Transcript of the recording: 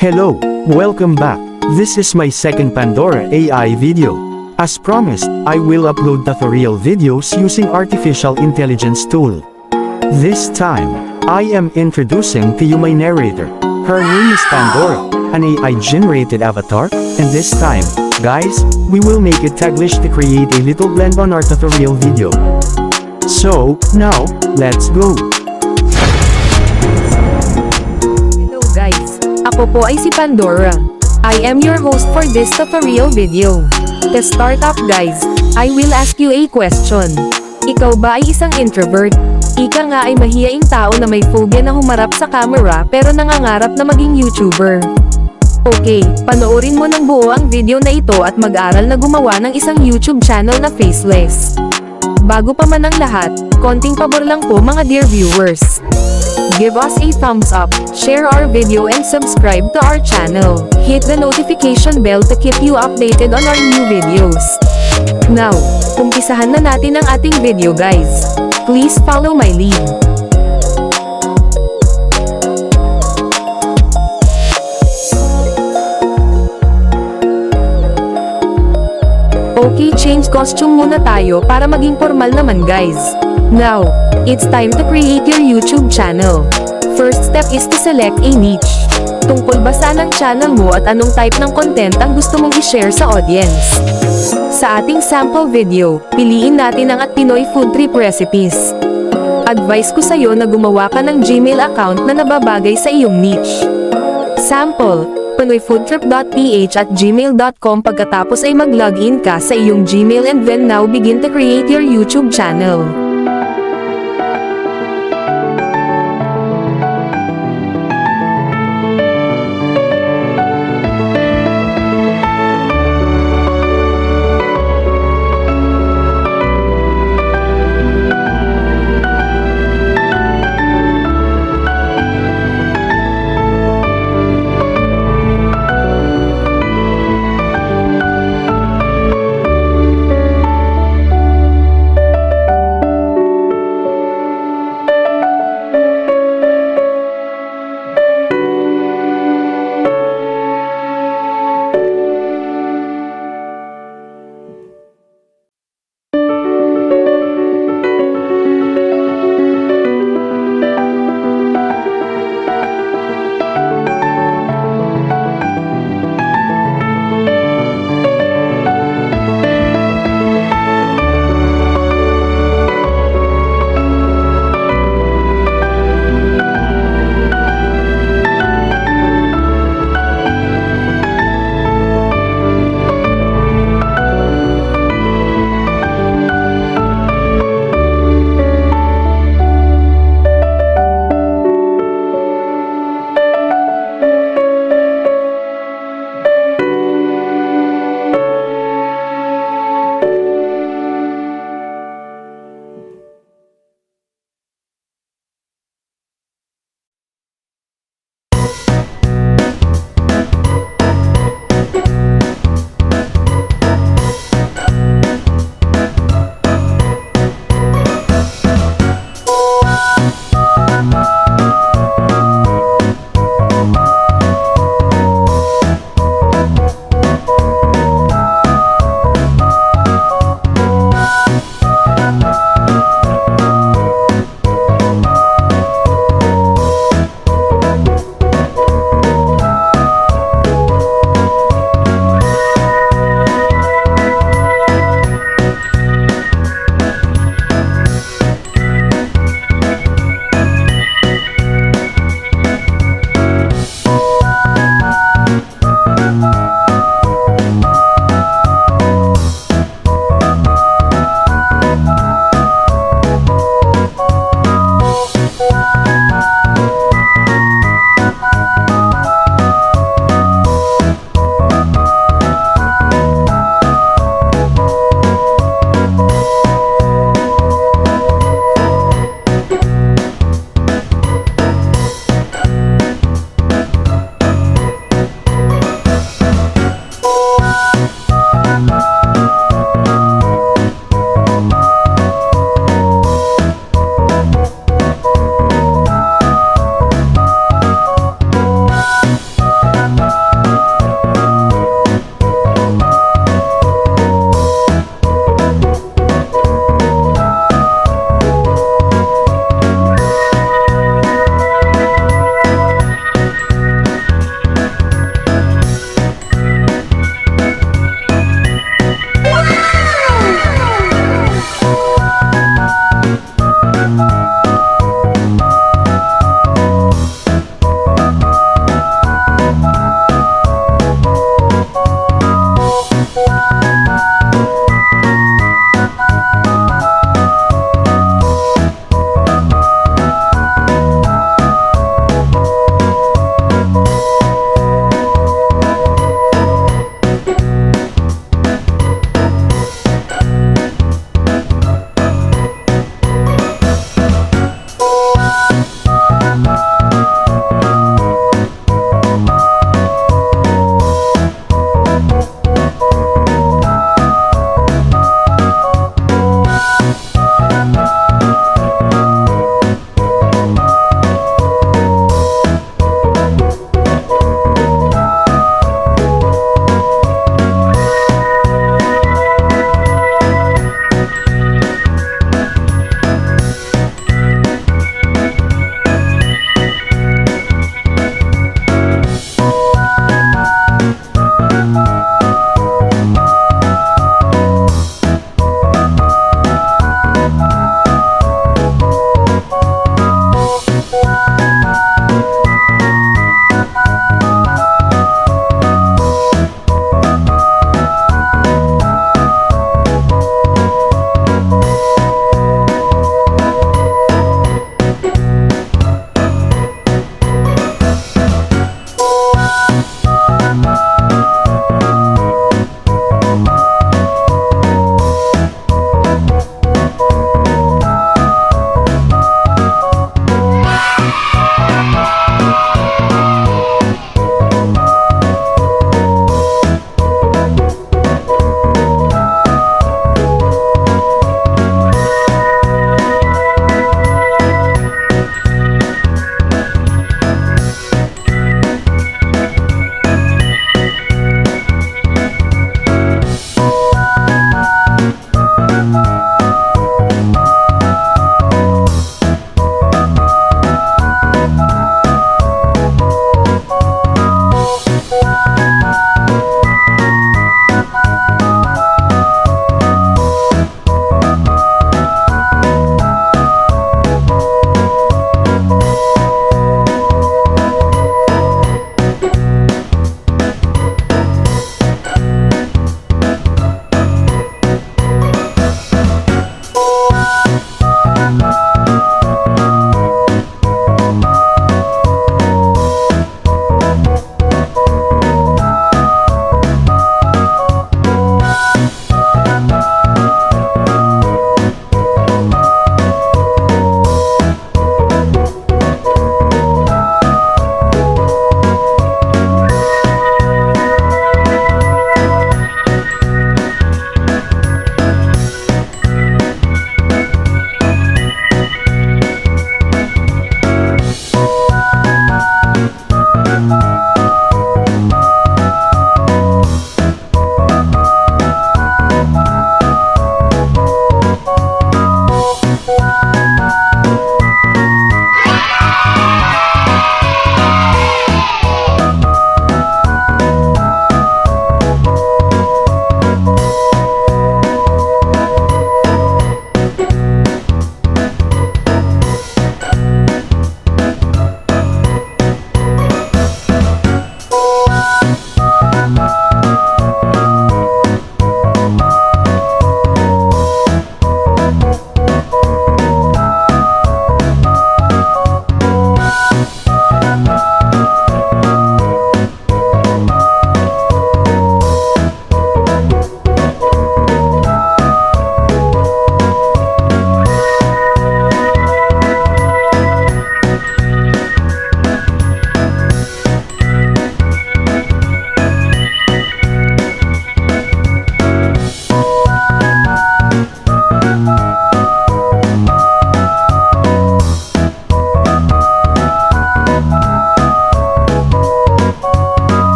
Hello, welcome back. This is my second Pandora-AI video. As promised, I will upload tutorial videos using artificial intelligence tool. This time, I am introducing to you my narrator. Her name is Pandora, an AI-generated avatar, and this time, guys, we will make it Taglish to create a little blend on our tutorial video. So, now, let's go! Hello guys, ako po ay si Pandora. I am your host for this tutorial video. To start up guys, I will ask you a question. Ikaw ba ay isang introvert? Ika nga ay mahiyaing tao na may phobia na humarap sa camera pero nangangarap na maging YouTuber. Okay, panoorin mo ng buo ang video na ito at mag-aral na gumawa ng isang YouTube channel na Faceless. Bago pa man ang lahat, konting pabor lang po mga dear viewers. Give us a thumbs up, share our video and subscribe to our channel. Hit the notification bell to keep you updated on our new videos. Now, umpisahan na natin ang ating video guys. Please follow my lead. Okay, change costume muna tayo para maging formal naman guys. Now, it's time to create your YouTube channel. First step is to select a niche. Tungkol ba saan ang channel mo at anong type ng content ang gusto mong i-share sa audience? Sa ating sample video, piliin natin ang Pinoy food trip recipes. Advice ko sa'yo na gumawa ka ng Gmail account na nababagay sa iyong niche. Sample, pinoyfoodtrip.ph@gmail.com. Pagkatapos ay mag-login ka sa iyong Gmail and then now begin to create your YouTube channel.